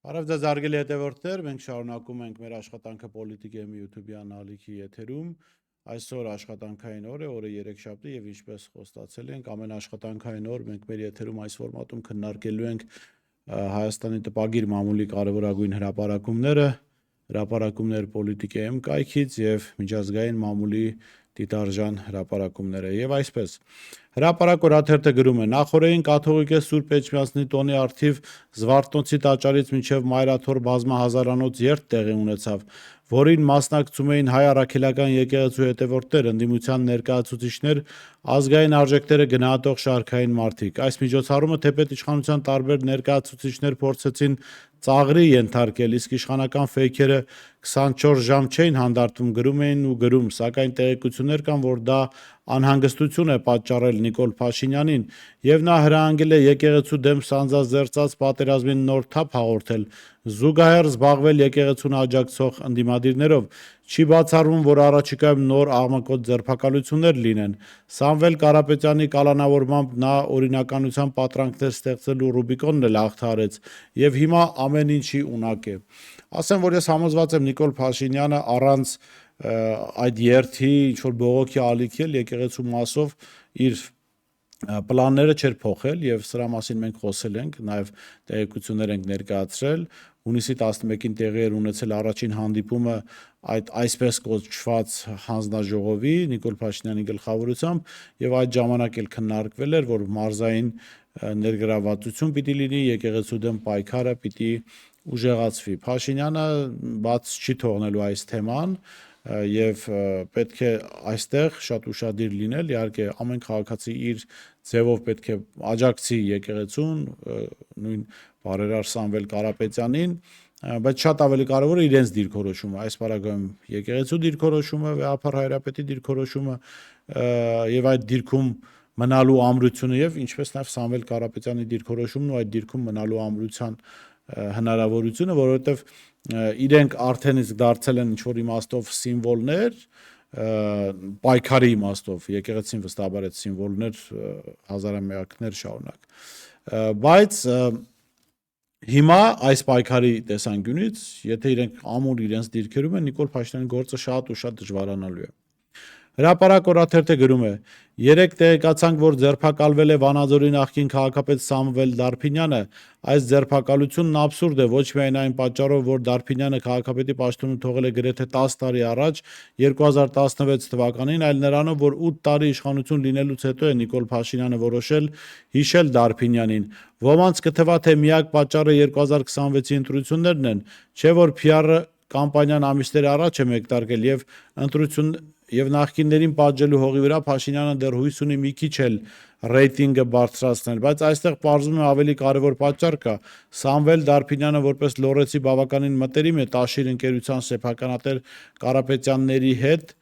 Բարև ձեզ հարգելի հետևորդներ, մենք շարունակում ենք մեր աշխատանքը Պոլիտիկեմի YouTube-յան ալիքի եթերում։ Այսօր աշխատանքային օր է, օրը երեքշաբթի եւ ինչպես խոստացել ենք, ամեն աշխատանքային օր մենք մեր եթերում այս ֆորմատում քննարկելու ենք Հայաստանի տպագիր մամուլի կարևորագույն հրապարակումներ Պոլիտիկեմ կայքից եւ միջազգային մամուլի դիտարժան հրապարակումները եւ այսպես Հրապարակ օրաթերթը գրում է նախորդին կաթողիկե Սուրբ Էջմիածնի տոնի առթիվ Զվարթնոցի տաճարից մինչև Մայրաթոր բազմահազարանոց երթ տեղի ունեցավ, որին մասնակցում էին հայ առաքելական եկեղեցու հետևորդներ, ընդդիմության ներկայացուցիչներ, ազգային արժեքները գնահատող շարքային մարդիկ։ Այս միջոցառումը թեպետ իշխանության տարբեր ներկայացուցիչներ փորձեցին ծաղրի ենթարկել, իսկ իշխանական ֆեյքերը 24 ժամ չէին հանդարտվում, գրում էին ու գրում, սակայն տեղեկություններ կան, որ դա անհանգստություն է պատճառել Նիկոլ Փաշինյանին, եւ նա հրահանգել է եկեղեցու դեմ սանձազերծած պատերազմին նոր թափ հաղորդել, զուգահեռ զբաղվել եկեղեցուն աջակցող ընդդիմադիրներով։ Չի բացառվում, որ առաջիկայում նոր աղմկոտ ձերբակալություններ լինեն։ Սամվել Կարապետյանի կալանավորմամբ նա օրինականության պատրանքներ ստեղծելու Ռուբիկոնն էլ հաղթահարեց եւ հիմա ամեն ինչի ունակ է։ Ասեմ, որ ես համոզված եմ Նիկոլ Փաշինյանը առանց այդ երթի ինչ-որ բողոքի ալիքի էլ եկեղեցու մասով իր պլանները չէր փոխել եւ սրա մասին մենք խոսել ենք, նաեւ տեղեկություններ ենք ներկայացրել։ Հունիսի 11-ին տեղի էր ունեցել առաջին հանդիպումը այդ այսպես կոչված հանձնաժողովի Նիկոլ Փաշինյանի գլխավորությամբ եւ այդ ժամանակ էլ քննարկվել էր, որ մարզային ներգրավվածություն պիտի լինի, եկեղեցու դեմ պայքարը պիտի ուժեղացվի։ Փաշինյանը բաց չի թողնելու այս թեման եւ պետք է այստեղ շատ ուշադիր լինել, իհարկե ամեն քաղաքացի իր ձևով պետք է աջակցի եկեղեցուն, նույն բարերար Սամվել Կարապետյանին, բայց շատ ավելի կարևոր է իրենց դիրքորոշումը, այս պարագայում եկեղեցու դիրքորոշումը, Վեհափառ Հայրապետի դիրքորոշումը եւ այդ դիրքում մնալու ամրությունը եւ ինչպես նաեւ Սամվել Կարապետյանի դիրքորոշումն ու այդ դիրքում մնալու ամրության հնարավորությունը, որովհետեւ իրենք արդեն իսկ դարձել են ինչ-որ իմաստով սիմվոլներ, պայքարի իմաստով, եկեղեցին վստահաբար այդ սիմվոլներ հազարամյակներ շարունակ։ Բայց հիմա այս պայքարի տեսանկյունից, եթե իրենք ամուր իրենց դիրքերում են, Նիկոլ Փաշինյանի գործը շատ ու շատ դժվարանալու է։ Հրապարակ օրաթերթը գրում է. Երեք տեղեկացանք, որ ձերբակալվել է Վանաձորի նախկին քաղաքապետ Սամվել Դարփինյանը։ Այս ձերբակալությունն աբսուրդ է ոչ միայն այն պատճառով, որ Դարփինյանը քաղաքապետի պաշտոնը թողել է գրեթե 10 տարի առաջ, 2016 թվականին, այլ նրանով, որ 8 տարի իշխանություն լինելուց հետո է Նիկոլ Փաշինյանը որոշել հիշել Դարփինյանին։ Ոմանց կթվա, թե միակ պատճառը 2026-ի ընտրություններն են, չէ՞ որ PR կամպանիան ամիսներ առաջ է մեկնարկել եւ նախկիններին պատժելու հողի վրա Փաշինյանը դեռ հույս ունի մի քիչ էլ ռեյտինգը բարձրացնել, բայց այստեղ պարզվում է ավելի կարևոր պատճառ կա։ Սամվել Դարփինյանը որպես լոռեցի բավականին մտերիմ է Տաշիր ընկերության սեփականատեր Կարապետյանների հետ,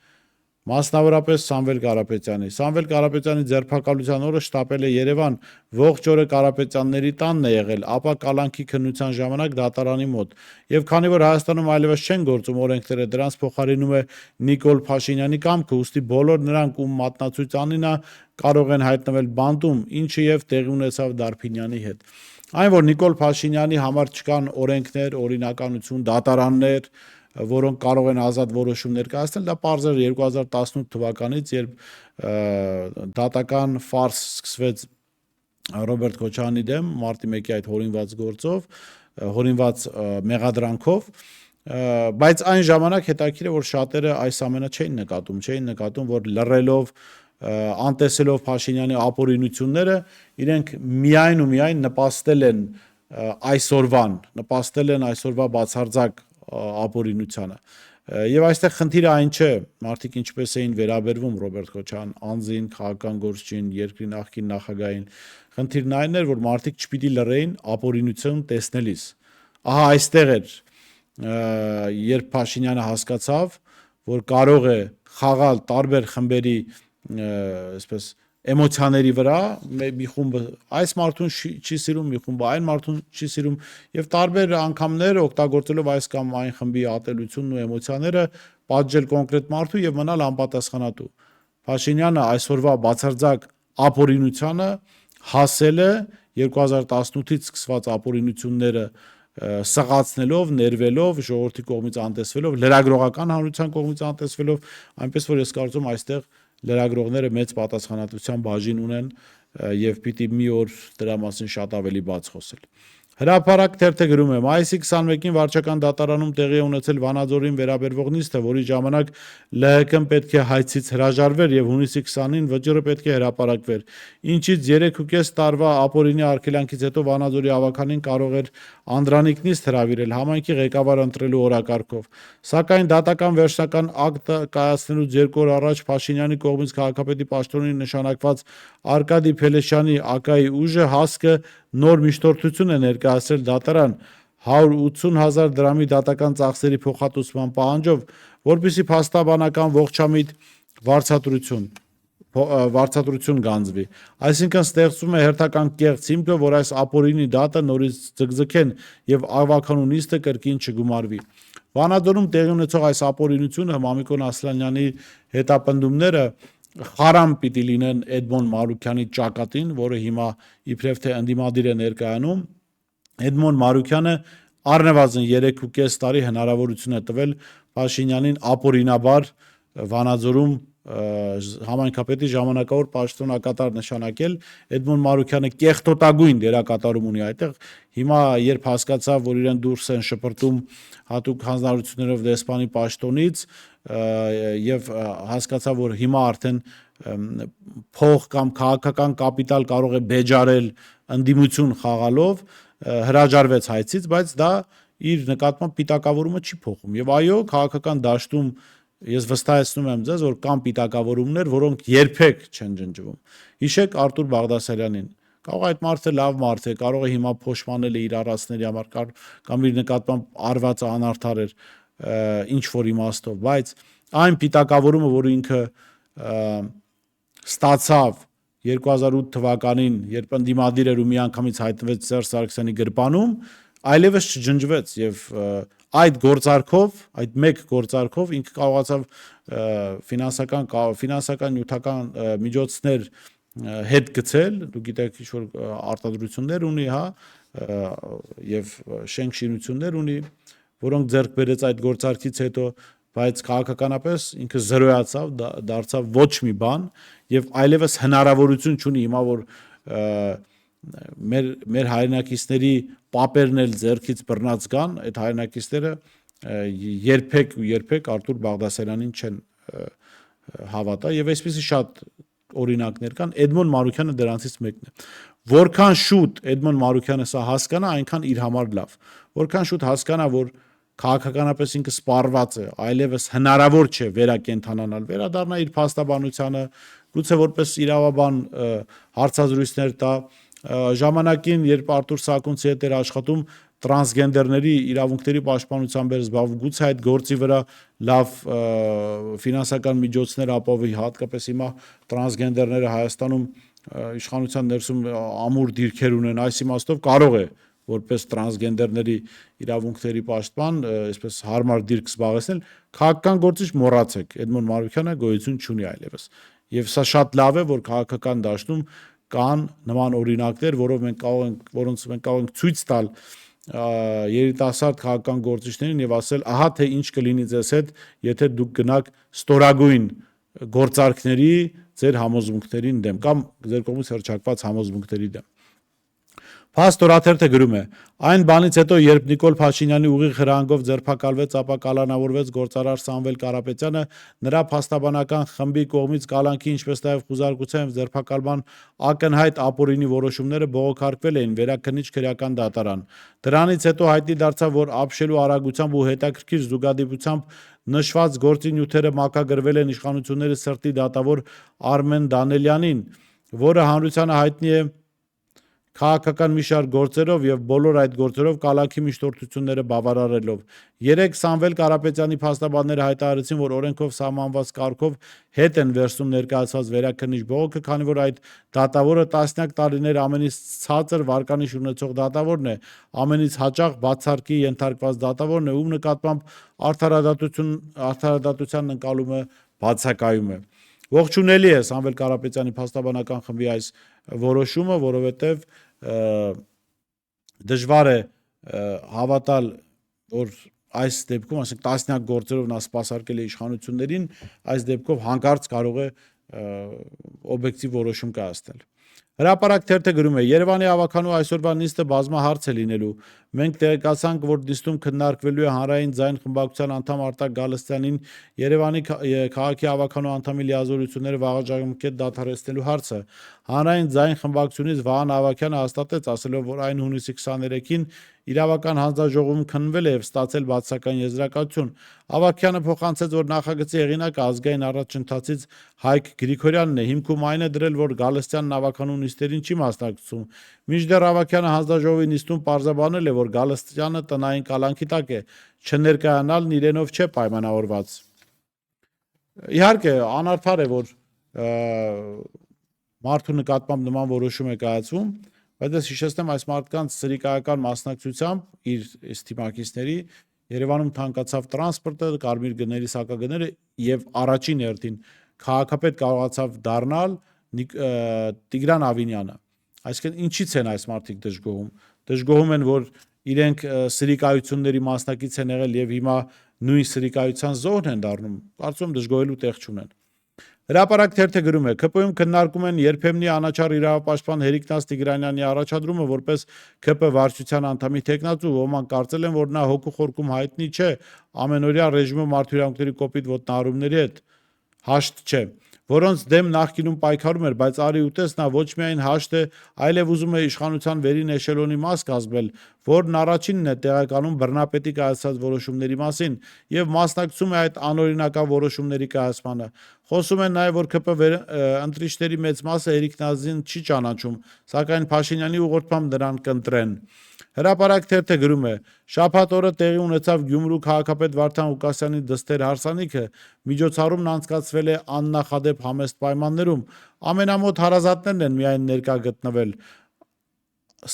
մասնավորապես Սամվել Կարապետյանի։ Սամվել Կարապետյանի ձերբակալության օրը շտապել է Երևան, ողջ օրը Կարապետյանների տանն է եղել, ապա կալանքի քննության ժամանակ դատարանի մոտ։ Եվ քանի որ Հայաստանում այլևս չեն գործում օրենքները, դրանց փոխարինում է Նիկոլ Փաշինյանի կամքը, ուստի բոլոր նրանք, ում մատնացույց անունը կարող են հայտնվել բանտում, ինչը եւ տեղի ունեցավ Դարփինյանի հետ։ Այն որ Նիկոլ Փաշինյանի համար չկան օրենքներ, օրինականություն, դատարաններ, որոնք կարող են ազատ որոշում ներկայացնել, դա պարզ էր 2018 թվականից, երբ դատական ֆարս սկսվեց Ռոբերտ Քոչարյանի դեմ մարտի 1-ի այդ հորինված մեղադրանքով, բայց այն ժամանակ հետաքրքիր է, որ շատերը այս ամենը չէին նկատում, որ լռելով, անտեսելով Փաշինյանի ապօրինությունները, իրենք միայն ու միայն նպաստել են այսօրվա բացարձակ ապօրինությանը։ Եվ այստեղ խնդիրը այն չէ, մարդիկ ինչպես էին վերաբերվում Ռոբերտ Քոչարյան անձին, քաղաքական գործչին, երկրի նախկին նախագահին, խնդիրն այն էր, որ մարդիկ չպիտի լռեին ապօրինություն տեսնելիս։ Ահա այստեղ էր, երբ Փաշինյանը հասկացավ, որ կարող է խաղալ տարբեր խմբերի այսպես էմոցիաների վրա, մի խումբը այս մարդուն չի սիրում, մի խումբը այն մարդուն չի սիրում եւ տարբեր անգամներ օգտագործելով այս կամ այն խմբի ատելությունն ու էմոցիաները պատժել կոնկրետ մարդու եւ մնալ անպատասխանատու։ Փաշինյանը այսօրվա բացարձակ ապօրինությանը հասել է 2018-ից սկսված ապօրինությունները սղացնելով, ներվելով, ժողովրդի կողմից անտեսվելով, լրագրողական հանրության կողմից անտեսվելով, այնպես որ ես կարծում այստեղ լրագրողները մեծ պատասխանատվության բաժին ունեն եւ պիտի մի օր դրա մասին շատ ավելի բաց խոսել։ Հրապարակ թերթը գրում է. մայիսի 21-ին վարչական դատարանում տեղի է ունեցել Վանաձորին վերաբերվող նիստը, որի ժամանակ ԼՀԿ-ն պետք է հայցից հրաժարվեր եւ հունիսի 20-ին վճիռը պետք է հրապարակվեր, ինչից 3.5 տարվա ապօրինի արգելանքից հետո Վանաձորի ավականին կարող էր անդրանիկ նիստ հրավիրել համայնքի ղեկավար ընտրելու օրակարգով, սակայն դատական վերջնական ակտը կայացնելուց 2 օր առաջ Փաշինյանի կողմից քաղաքապետի պաշտոնին նշանակված Արկադի Փելեշյանի ԱԿ-ի ուժը հասկը նոր միշտորթություն է ներկայացրել դատարան 180,000 դրամի դատական ծախսերի փոխհատուցման պահանջով, որպեսզի փաստաբանական ողջամիտ վարձատրություն գանձվի։ Այսինքն ստեղծվում է հերթական կեղծ հիմքը, որ այս ապօրինի դատը նորից ձգձգեն եւ ավականու նիստը կրկին չգումարվի։ Վանաձորում տեղի ունեցող այս ապօրինությունը Մամիկոն Ասլանյանի հետապնդումները խարամ պիտի լինեն Էդմոն Մարուքյանի ճակատին, որը հիմա իբրև թե ընդդիմադիր է ներկայանում։ Էդմոն Մարուքյանը առնվազն 3.5 տարի հնարավորություն է տվել Փաշինյանին ապօրինաբար Վանաձորում համայնքապետի ժամանակավոր պաշտոնակատար նշանակել։ Էդմոն Մարուքյանը կեղտոտագույն դերակատարում ունի այդտեղ։ Հիմա երբ հասկացավ, որ իրեն դուրս են շպրտում հատուկ հանձնարարություններով դեսպանի պաշտոնից եւ հասկացավ, որ հիմա արդեն փող կամ քաղաքական կապիտալ կարող է բեջարել ընդդիմություն խաղալով, հրաժարվեց հայցից, բայց դա իր նկատմամբ պիտակավորումը չի փոխում։ Եվ այո, քաղաքական դաշտում ես վստահեցնում եմ ձեզ, որ կան պիտակավորումներ, որոնք երբեք չեն ջնջվում։ Հիշեք Արտուր Բաղդասարյանին, կարող է այդ մարդը լավ մարդ է, կարող է հիմա փոշմանել է իր առածների համար կամ իր նկատմամբ արվածը անարդար էր ինչ որ իմաստով, բայց այն պիտակավորումը, որ ինքը ստացավ 2008 թվականին, երբ ընդդիմադիր էր ու միանգամից հայտնվեց Սերժ Սարգսյանի գրպանում, այլևս չջնջվեց եւ այդ գործարքով, այդ մեկ գործարքով ինքը կարողացավ ֆինանսական նյութական միջոցներ հետ գցել, դու գիտեք ինչ որ արտադրություններ ունի, հա, եւ շենք շինություններ ունի, որոնք ձեռք բերեց այդ գործարքից հետո, բայց քաղաքականապես ինքը զրոյացավ, դարձավ ոչ մի բան եւ այլևս հնարավորություն չունի հիմա որ մեր հայրենակիցների պապերն էլ ձեռքից բռնած կան, այդ հայրենակիցները երբեք Արտուր Բաղդասարյանին չեն հավատա եւ այսպեսի շատ օրինակներ կան։ Էդմոն Մարուքյանը դրանցից մեկն է։ Որքան շուտ Էդմոն Մարուքյանը սա հասկանա, այնքան իր համար լավ։ Որքան շուտ հասկանա, որ քաղաքականապես ինքը սպառված է, այլևս հնարավոր չէ վերակենդանանալ, վերադառնա իր փաստաբանությանը, գուցե որպես իրավաբան հարցազրույցներ տա, ժամանակին, երբ Արտուր Սահակունցի հետ էր աշխատում, տրանսգենդերների իրավունքների պաշտպանությամբ էր զբաղվում, գուցե այդ գործի վրա լավ ֆինանսական միջոցներ ապավի, հատկապես հիմա տրանսգենդերները Հայաստանում իշխանության ներսում ամուր դիրքեր ունեն, այս իմաստով կարող է որպես տրանսգենդերների իրավունքների պաշտպան, այսպես հարմար դիրք զբաղեցնել, քաղաքական գործիչ մոռացեք, Էդմոն Մարուքյանը գոյություն չունի այլևս։ Եվ սա շատ լավ է, որ քաղաքական դաշտում կան նման օրինակներ, որոնց մենք կարող ենք ցույց տալ երիտասարդ քաղաքական գործիչներին եւ ասել, ահա թե ինչ կլինի ձեզ հետ, եթե դուք գնաք ստորագույն գործարքների ձեր համոզմունքներին դեմ կամ ձեր կողմից հռչակված համոզմունքների դեմ։ Փաստ օրաթերթը գրում է. այն բանից հետո, երբ Նիկոլ Փաշինյանի ուղիղ հրահանգով ձերբակալվեց, ապա կալանավորվեց գործարար Սամվել Կարապետյանը, նրա փաստաբանական խմբի կողմից կալանքի, ինչպես նաև խուզարկության եւ ձերբակալման ակնհայտ ապօրինի որոշումները բողոքարկվել էին Վերաքննիչ քրեական դատարան։ Դրանից հետո հայտնի դարձավ, որ ապշելու արագությամբ ու հետաքրքիր զուգադիպությամբ նշված գործի նյութերը մակագրվել են իշխանությունների սրտի դատավոր Արմեն Դանելյանին, որը հանրությանը հայտնի է քաղաքական մի շարք գործերով եւ բոլոր այդ գործերով կալանքի միշտորթությունները բավարարելով։ 3 Սամվել Կարապետյանի փաստաբանները հայտարարեցին, որ օրենքով սահմանված կարգով հետ են վերցնում ներկայացված վերաքննիչ բողոքը, քանի որ այդ դատավորը տասնյակ տարիներ ամենից ցածր վարկանիշ ունեցող դատավորն է, ամենից հաճախ բացարկի ենթարկված դատավորն է, ում նկատմամբ արդարադատության ընկալումը բացակայում է։ Ողջունելի է Սամվել Կարապետյանի փաստաբանական խմբի այս որոշումը, որովհետև դժվար է հավատալ, որ այս դեպքում, ասենք տասնյակ գործերով նա սպասարկել է իշխանություններին, այս դեպքով հանկարծ կարող է օբյեկտիվ որոշում կայացնել։ Հրապարակ թերթը գրում է. Երևանի ավականու այսօրվա նիստը բազմահարց է լինելու։ Մենք տեղեկացանք, որ նիստում քննարկվելու է հանրային ձայն խմբակցության անդամ Արտակ Գալստյանին Երևանի քաղաքի ավականու անդամի լիազորությունները վաղաժամկետ դադարեցնելու հարցը։ Հանրային ձայն խմբակցությունից Վահան Ավագյանը հաստատեց, ասելով, որ այն հունիսի 23-ին իրավական հանձնաժողովում քննվել է եւ ստացել բացասական եզրակացություն։ Ավագյանը փոխանցեց, որ նախագծի հեղինակը ազգային առաջընթացից Հայկ Գրիգորյանն է, հիմքում այն է դրել, որ Գալստյանն ավականու նիստերին չի մասնակցում։ Մինչդեռ Ավագյանը հանձնաժողովի նիստում պարզաբանել է, որ Գալստյանը տնային կալանքի տակ է, չներկայանալն իրենով չէ պայմանավորված։ Իհարկե, անարդար է, որ մարդու նկատմամբ նման որոշում է կայացվում, բայց ես հիշեցնեմ այս մարդկանց սրիկայական մասնակցությամբ իր թիմակիցների Երևանում թանկացավ տրանսպորտը, կարմիր գների սակագները եւ առաջին հերթին քաղաքապետ կարողացավ դառնալ Տիգրան Ավինյանը։ Այսինքն ինչից են այս մարդիկ դժգոհում։ Դժգոհում են, որ իրենք սրիկայությունների մասնակից են եղել եւ հիմա նույն սրիկայության զոհն են դառնում։ Կարծում եմ դժգոհելու տեղ չունեն։ Հրապարակ թերթը գրում է. ՔՊ-ում քննարկում են երբեմնի անաչառ իրավապաշտպան Հերիկնաց Տիգրանյանի առաջադրումը որպես ՔՊ վարչության անդամի թեկնածու, ոմանք կարծել են, որ նա հոգու խորքում հայտնի չէ ամենօրյա ռեժիմի մարդու կոպիտ ոտնահարումների հետ, հաշտ չէ, որոնց դեմ նախկինում պայքարում էր, բայց արի ուտես նա ոչ միայն հաշտ է, այլև ուզում է իշխանության վերին էշելոնի մաս կազմել, որն առաջինն է տեղականում բռնապետի կայացած որոշումների մասին եւ մասնակցում է այդ անօրինական որոշումների կայացմանը։ Խոսում են նաև, որ ՔՊ ընտրիչների մեծ մասը Հերիկնազին չի ճանաչում, սակայն Փաշինյանի ուղղորդմամբ նրան կընտրեն։ Հրապարակ թերթը գրում է. շաբաթ օրը տեղի ունեցավ Գյումրու քաղաքապետ Վարդան Ղուկասյանի դստեր հարսանիքը, միջոցառումն անցկացվել է աննախադեպ համեստ պայմաններում, ամենամոտ հարազատներն են միայն ներկա գտնվել։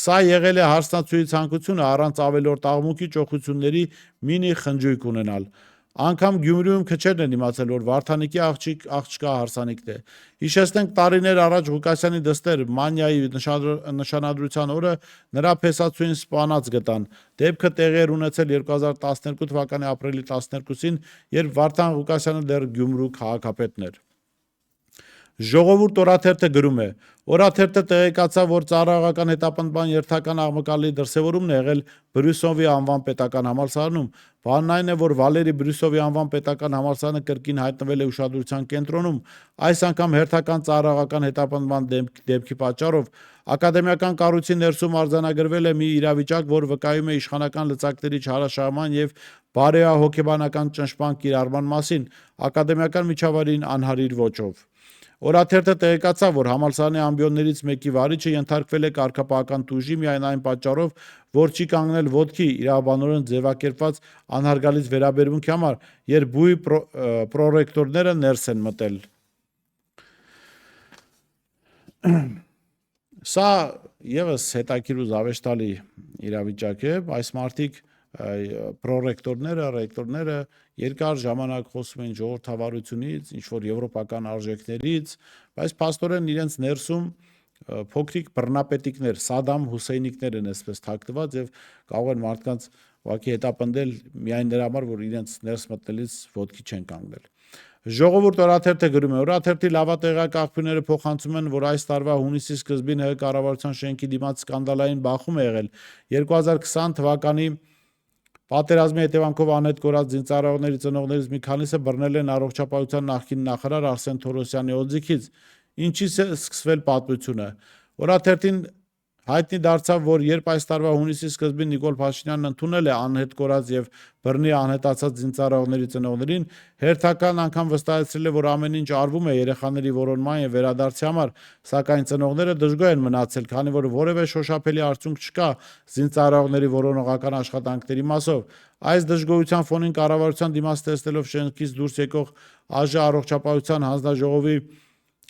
Սա եղել է հարսնացուի ցանկությունը առանց ավելորդ աղմուկի ճոխությունների մինի խնջույք ունենալ։ Անգամ Գյումրիում քչերն են իմացել, որ Վարդանիկի աղջկա հարսանիքն է։ Հիշեցնենք տարիներ առաջ Ղուկասյանի դստեր Մանյայի նշանադրության օրը նրա փեսացուին սպանած գտան։ Դեպքը տեղի էր ունեցել 2012 թվականի ապրիլի 12-ին, երբ Վարդան Ղուկասյանը դեռ Գյումրու քաղաքապետն էր։ Ժողովուրդ օրաթերթը գրում է. Օրաթերթը տեղեկացավ, որ ծառայողական հետապնդման երթական աղմկալի դրսևորումն է եղել Բրյուսովի անվան պետական համալսարանում։ Բանն այն է, որ Վալերի Բրյուսովի անվան պետական համալսարանը կրկին հայտնվել է ուշադրության կենտրոնում։ Այս անգամ հերթական ծառայողական հետապնդման դեպքի պատճառով ակադեմիական կառույցի ներսում արձանագրվել է մի իրավիճակ, որ վկայում է իշխանական լծակների չարաշահման եւ բարեհոգեբանական ճնշման կիրառման մասին, ակադեմիական միջավայրին անհարիր ոճով։ Օրաթերթը տեղեկացավ, որ համալսարանի ամբիոններից մեկի վարիչը ենթարկվել է կարգապահական տուժի միայն այն պատճառով, որ չի կանգնել ոտքի իրավաբանորեն ձևակերպված անհարգալից վերաբերմունքի համար, երբ բուի պրոռեկտորները ներս են մտել։ Սա եւս հետաքրքիր ու զավեշտալի իրավիճակ է, այս մարդիկ պրոռեկտորները, ռեկտորները երկար ժամանակ խոսում են ժողովրդավարությունից, ինչ-որ եվրոպական արժեքներից, բայց փաստորեն իրենց ներսում փոքրիկ բռնապետիկներ, Սադամ Հուսեյնիկներ են այսպես թաքնված եւ կարող են մարդկանց ուղղակի հետապնդել միայն նրա համար, որ իրենց ներս մտնելիս ոտքի չեն կանգնել։ Ժողովուրդ օրաթերթը գրում է. Օրաթերթի լավատեղյակ աղբյուրները փոխանցում են, որ այս տարվա հունիսի սկզբին ՀՀ կառավարության շենքի դիմաց սկանդալային բախում է եղել 2020 թվականի պատերազմի հետևանքով անհետ կորած զինծառայողների ծնողներից մի քանիսը բռնել են առողջապահության նախկին նախարար Արսեն Թորոսյանի օձիքից։ Ինչից է սկսվել պատմությունը։ Օրաթերթին հայտնի դարձավ, որ երբ այս տարվա հունիսի սկզբին Նիկոլ Փաշինյանն ընդունել է անհետ կորած եւ բռնի անհետացած զինծառայողների ծնողներին, հերթական անգամ վստահեցրել է, որ ամեն ինչ արվում է երեխաների որոնման եւ վերադարձի համար, սակայն ծնողները դժգոհ են մնացել, քանի որ որևէ շոշափելի արդյունք չկա զինծառայողների որոնողական աշխատանքների մասով։ Այս դժգոհության ֆոնին կառավարության դիմաց տեսնելով շենքից դուրս եկող ԱԺ առողջապահության հանձնաժողովի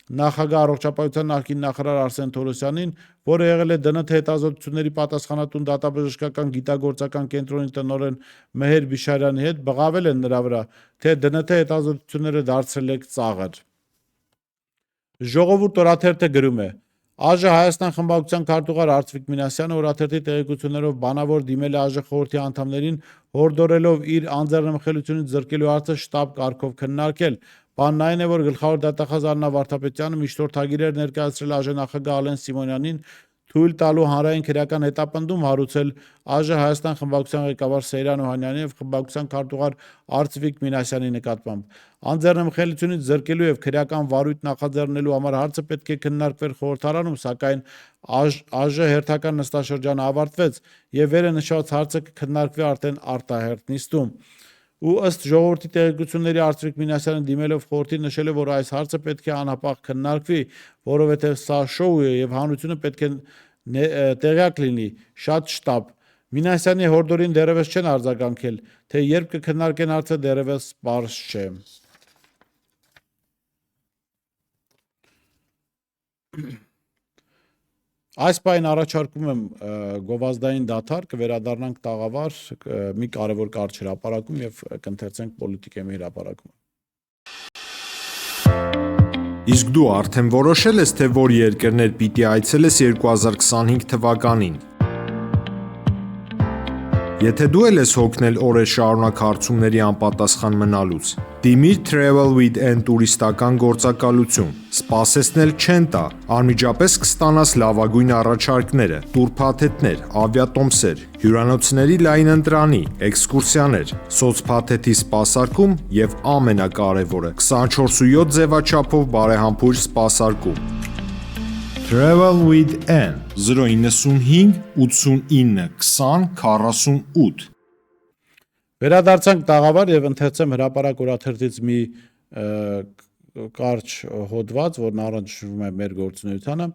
նախագահ առողջապահության նախկին նախարար Արսեն Թորոսյանին, որը եղել է ԴՆԹ հետազոտությունների պատասխանատուն դատաբժշկական գիտագործական կենտրոնի տնօրեն Մեհեր Բիշարյանի հետ բղավել են նրա վրա, թե ԴՆԹ հետազոտությունները դարձրել է ծաղր։ Ժողովուրդ օրաթերթը գրում է. ԱԺ Հայաստան խմբակցության քարտուղար Արծվիկ Մինասյանը օրաթերթի տեղեկություններով բանավոր դիմել է ԱԺ խորհրդի անդամներին, հորդորելով իր անձեռնմխելիությունից զրկելու հարցը շտաբ կարգով քննարկել։ Բանն այն է, որ գլխավոր դատախազ Աննա Վարդապետյանը միշտորթագիր էր ներկայացրել ԱԺ նախագահ Ալեն Սիմոնյանին թույլ տալու հանրային քրեական հետապնդում հարուցել ԱԺ Հայաստան խմբակցության ղեկավար Սեյրան Օհանյանի եւ խմբակցության քարտուղար Արծվիկ Մինասյանի նկատմամբ։ Անձեռնմխելիությունից զրկելու եւ քրեական վարույթ նախաձեռնելու համար հարցը պետք է քննարկվեր խորհրդարանում, սակայն ԱԺ հերթական նստաշրջանը ավարտվեց եւ վերը նշված հարցը կքննարկվի արդեն արտահերթ նիստում։ Ու ըստ ժողովրդի տեղեկությունների Արծվիկ Մինասյանը դիմելով խորհրդին նշել է, որ այս հարցը պետք է անհապաղ քննարկվի, որովհետև սա շոու է եւ հանրությունը պետք է տեղյակ լինի շատ շտապ։ Մինասյանի հորդորին դեռևս չեն արձագանքել, թե երբ կքննարկեն հարցը դեռևս պարզ չէ։ Այս պայն առաջարկում եմ գովազդային դադար, կվերադառնանք տաղավար, մի կարևոր կարճ հրապարակում եւ կընթերցենք պոլիտիկեմի հրապարակումը։ Իսկ դու արդեն որոշել ես, թե որ երկրներ պիտի այցելես 2025 թվականին։ Եթե դու էլ ես հոգնել օրեր շարունակ հարցումների անպատասխան մնալուց, դիմիր Travel with N տուրիստական գործակալություն, սպասեցնել չեն տա, անմիջապես կստանաս լավագույն առաջարկները, տուրփաթեթներ, ավիատոմսեր, հյուրանոցների լայն ընտրանի, էքսկուրսիաներ, սոցփաթեթի սպասարկում եւ ամենակարևորը 24/7 ձևաչափով բարեհամբույր սպասարկում։ Travel with N 095 89 20 48 Վերադարձանք տաղավար եւ ընթերցեմ հրապարակ օրաթերթից մի կարճ հոդված, որն առնչվում է մեր գործունեությանը։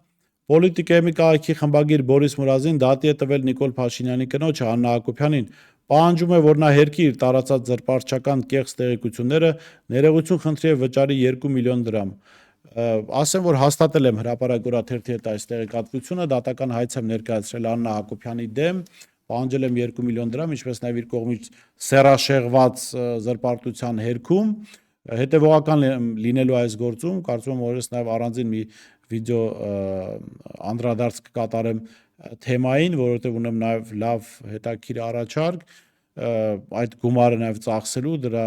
Պոլիտիկեմի քաղաքի խմբագիր Բորիս Մուրազին դատի է տվել Նիկոլ Փաշինյանի կնոջ Աննա Հակոբյանին, պահանջում է, որ նա հերքի իր տարածած զրպարտչական կեղծ տեղեկությունները, ներողություն խնդրի եւ վճարի 2 միլիոն դրամ։ Ասեմ, որ հաստատել եմ հրապարակ օրաթերթի հետ այս տեղեկատվությունը, դատական հայց եմ ներկայացրել Աննա Հակոբյանի դեմ, պահանջել եմ 2 միլիոն դրամ, ինչպես նաև իր կողմից սեռաշեղված զրպարտության հերքում, հետևողական լինելու այս գործում, կարծում եմ օրս նաև առանձին մի վիդեո անդրադարձ կկատարեմ թեմային, որովհետև ունեմ նաև լավ հետաքրքիր առաջարկ, այդ գումարը նաև ծախսելու դրա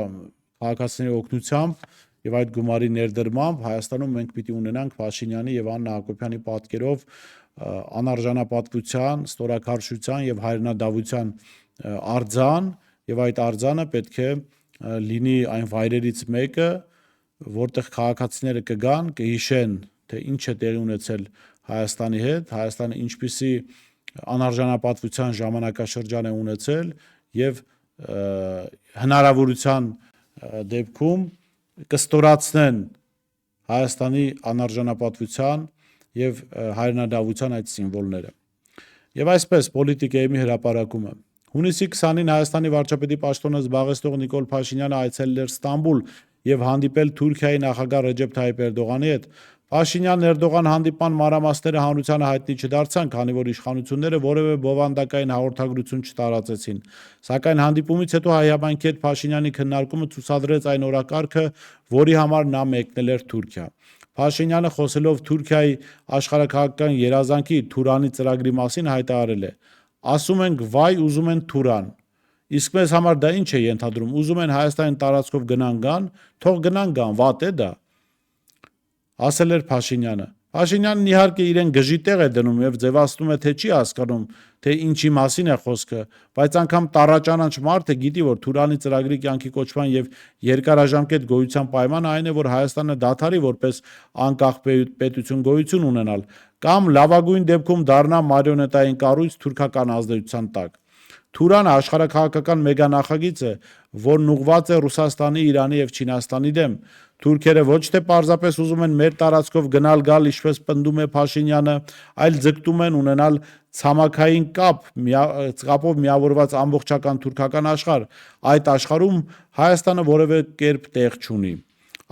քաղաքացիների օգնությամբ եւ այդ գումարի ներդրմամբ Հայաստանում մենք պիտի ունենանք Փաշինյանի եւ Աննա Հակոբյանի պատկերով անարժանապատվության, ստորաքարշության եւ հայրենադավության արձան եւ այդ արձանը պետք է լինի այն վայրերից մեկը, որտեղ քաղաքացիները կգան, կհիշեն, թե ինչ է տեղի ունեցել Հայաստանի հետ, Հայաստանը ինչպիսի անարժանապատվության ժամանակաշրջան է ունեցել եւ հնարավորության դեպքում կստորացնեն Հայաստանի անարժանապատվության եւ հայրենադավության այդ սիմվոլները։ Եվ այսպես պոլիտիկայի հրապարակումը։ Հունիսի 20-ին Հայաստանի վարչապետի պաշտոնը զբաղեցնող Նիկոլ Փաշինյանը այցելել էր Ստամբուլ եւ հանդիպել Թուրքիայի նախագահ Ռեջեփ Թայիպ Էրդողանի հետ։ Փաշինյան-Էրդողան հանդիպման մանրամասները հանրությանը հայտնի չդարձան, քանի որ իշխանությունները որևէ բովանդակային հաղորդագրություն չտարածեցին։ Սակայն հանդիպումից հետո հայ համայնքի հետ Փաշինյանի քննարկումը ցուցադրեց այն օրակարգը, որի համար նա մեկնել էր Թուրքիա։ Փաշինյանը խոսելով Թուրքիայի աշխարհաքաղաքական երազանքի Թուրանի ծրագրի մասին հայտարարել է. «Ասում ենք վայ, ուզում են Թուրան։ Իսկ մեզ համար դա ինչ է ենթադրում, ուզում են Հայաստանի տարածքով գան, թող գան, վատ է դա», ասել էր Փաշինյանը։ Փաշինյանն իհարկե իրեն գժի տեղ է դնում եւ ձևացնում է, թե չի հասկանում, թե ինչի մասին է խոսքը, բայց անգամ տառաճանաչ մարդը գիտի, որ Թուրանի ծրագրի կյանքի կոչման եւ երկարաժամկետ գոյության պայմանը այն է, որ Հայաստանը դադարի որպես անկախ պետություն գոյություն ունենալ, կամ լավագույն դեպքում դառնա մարիոնետային կառույց թուրքական ազդեցության տակ։ Թուրանը աշխարհաքաղաքական մեգանախագիծ է, որն ուղղված է Ռուսաստանի, Իրանի եւ Չինաստանի դեմ։ Թուրքերը ոչ թե պարզապես ուզում են մեր տարածքով գնալ, ինչպես պնդում է Փաշինյանը, այլ ձգտում են ունենալ ցամաքային կապով միավորված ամբողջական թուրքական աշխարհ։ Այդ աշխարհում Հայաստանը որևէ կերպ տեղ չունի։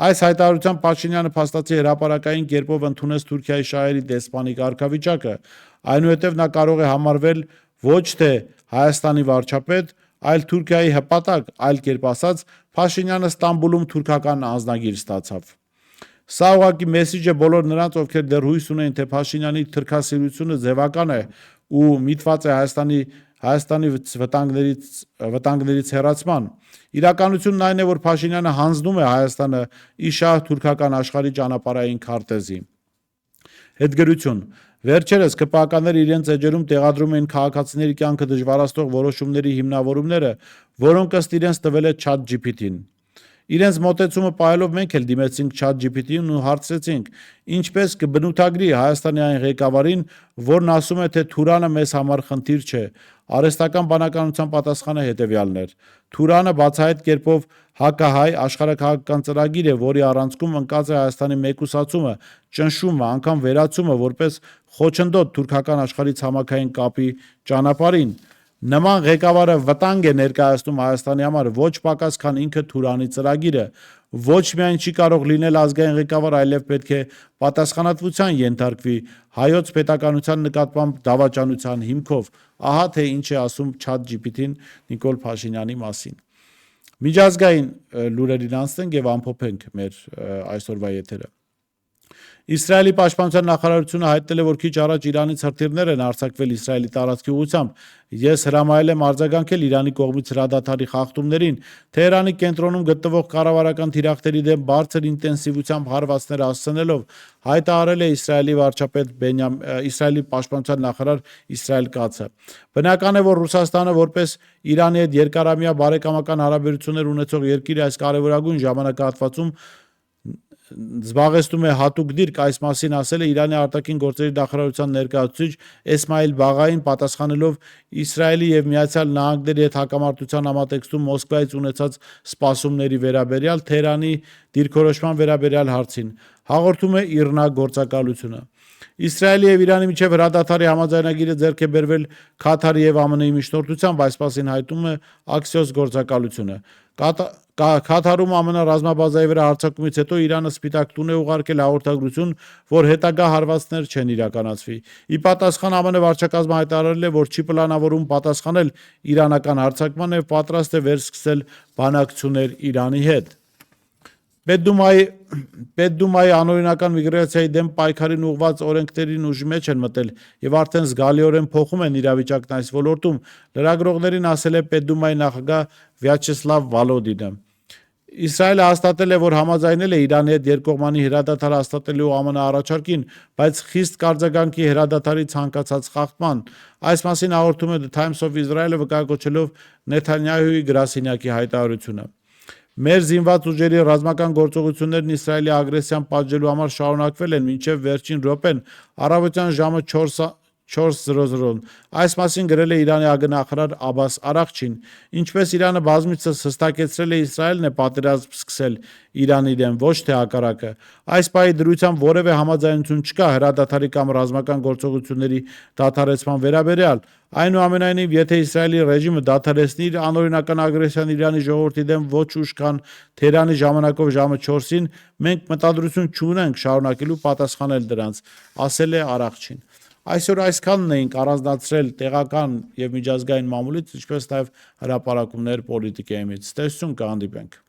Այս հայտարարությամբ Փաշինյանը փաստացի հրապարակային կերպով ընդունեց Թուրքիայի շահերի դեսպանի կարգավիճակը, այնուհետև նա կարող է համարվել ոչ թե Հայաստանի վարչապետ, այլ Թուրքիայի հպատակ, այլ կերպ ասած, Փաշինյանը Ստամբուլում թուրքական անձնագիր ստացավ։ Սա ուղղակի մեսիջ է բոլոր նրանց, ովքեր դեռ հույս ունեն, թե Փաշինյանի թրքասիրությունը ձևական է ու միտված է Հայաստանի վտանգներից հեռացման։ Իրականությունն այն է, որ Փաշինյանը հանձնում է Հայաստանը իշահ թուրքական աշխարհի ճանապարհային քարտեզի։ Հետգրություն. Վերջերս ԿՊԱ-ները իրենց էջերում տեղադրում էին քաղաքացիների կյանքը դժվարացնող որոշումների հիմնավորումները, որոնք ըստ իրենց տվել է ChatGPT-ին։ Իրենց մոտեցումը պահելով մենք էլ դիմեցինք ChatGPT-ին ու հարցրեցինք. ինչպես կբնութագրի Հայաստանի այն ղեկավարին, որն ասում է, թե Թուրանը մեզ համար խնդիր չէ։ Արհեստական բանականության պատասխանը հետևյալն էր. Թուրանը բացահայտ կերպով հակահայ աշխարհաքաղաքական ծրագիր է, որի առանցքում ընկած է Հայաստանի մեկուսացումը, ճնշումը, անգամ վերացումը որպես խոչընդոտ թուրքական աշխարհի ցամաքային կապի ճանապարհին։ Նման ղեկավարը վտանգ է ներկայացնում Հայաստանի համար ոչ պակաս, քան ինքը Թուրանի ծրագիրը։ Ոչ միայն չի կարող լինել ազգային ղեկավար, այլև պետք է պատասխանատվության ենթարկվի հայոց պետականության նկատմամբ դավաճանության հիմքով։ Ահա թե ինչ է ասում ChatGPT-ն Նիկոլ Փաշինյանի մասին։ Միջազգային լուրերին անցնենք եւ ամփոփենք մեր այսօրվա եթերը։ Իսրայելի պաշտպանության նախարարությունը հայտնել է, որ քիչ առաջ Իրանից հրթիռներ են արձակվել Իսրայելի տարածքի ուղղությամբ։ Ես հրամայել եմ արձագանքել Իրանի կողմից հրադադարի խախտումներին։ Թեհրանի կենտրոնում գտնվող կառավարական թիրախների դեմ բարձր ինտենսիվությամբ հարվածներ հասցնելով հայտարարել է Իսրայելի վարչապետ Իսրայելի պաշտպանության նախարար Իսրայել Կացը։ Բնական է, որ Ռուսաստանը որպես Իրանի հետ երկարամյա բարեկամական հարաբերություններ ունեցող երկիր այս կարևորագույն ժամանակահատվածում զբաղեցնում է հատուկ դիրք, այս մասին ասել է Իրանի արտաքին գործերի նախարարության ներկայացուցիչ Էսմայիլ Բաղային, պատասխանելով Իսրայելի եւ Միացյալ Նահանգների հետ հակամարտության համատեքստում Մոսկվայից ունեցած սպասումների վերաբերյալ Թեհրանի դիրքորոշման վերաբերյալ հարցին, հաղորդում է ԻՌՆԱ գործակալությունը։ Իսրայելի եւ Իրանի միջև հրադադարի համաձայնագիրը ձեռք է բերվել Քաթարի եւ ԱՄՆ-ի միջնորդությամբ, այս մասին հայտնում է Axios գործակալությունը։ Քաթարում ԱՄՆ ռազմաբազայի վրա հարձակումից հետո Իրանը Սպիտակ տուն է ուղարկել հաղորդագրություն, որ հետագա հարվածներ չեն իրականացվի։ Ի պատասխան ԱՄՆ վարչակազմը հայտարարել է, որ չի պլանավորում պատասխանել իրանական հարձակման եւ պատրաստ է վերսկսել բանակցություններ Իրանի հետ։ Պետդումայի անօրինական միգրացիայի դեմ պայքարին ուղղված օրենքներին ուժի մեջ են մտել եւ արդեն զգալիորեն փոխում են իրավիճակն այս ոլորտում, լրագրողներին ասել է Պետդումայի նախագահ Վյաչեսլավ Վալոդինը։ Իսրայելը հաստատել է, որ համաձայնել է Իրանի հետ երկկողմանի հրադադար հաստատելու ԱՄՆ առաջարկին, բայց խիստ կարձագանքի հրադադարի ցանկացած խախտման։ Այս մասին հաղորդում է The Times of Israel-ը վկայակոչելով Նեթանյահուի գրասենյակի հայտարարությունը։ Մեր զինված ուժերի ռազմական գործողություններն Իսրայելի ագրեսիան պատժելու համար շարունակվել են մինչև վերջին րոպեն առավոտյան ժամը 4:00-ն։ Այս մասին գրել է Իրանի ԱԳ-նախարար Աբբաս Արաղչին։ Ինչպես Իրանը բազմիցս հստակեցրել է, Իսրայելն է պատերազմ սկսել Իրանի դեմ, ոչ թե հակառակը։ Այս պահի դրությամբ որևէ համաձայնություն չկա հրադադարի կամ ռազմական գործողությունների դադարեցման վերաբերյալ։ Այնուամենայնիվ, եթե Իսրայելի ռեժիմը դադարեցնի իր անօրինական ագրեսիան Իրանի ժողովրդի դեմ ոչ ուշ քան Թեհրանի ժամանակով ժամը 4-ին, մենք մտադրություն չունենք շարունակելու պատասխանել դրանց, ասել է Արաղչին։ Այսօր այսքանն էինք առանձնացրել տեղական եւ միջազգային մամուլից, ինչպես նաեւ հրապարակումներ պոլիտիկայից։ Տեսություն կհանդիպենք։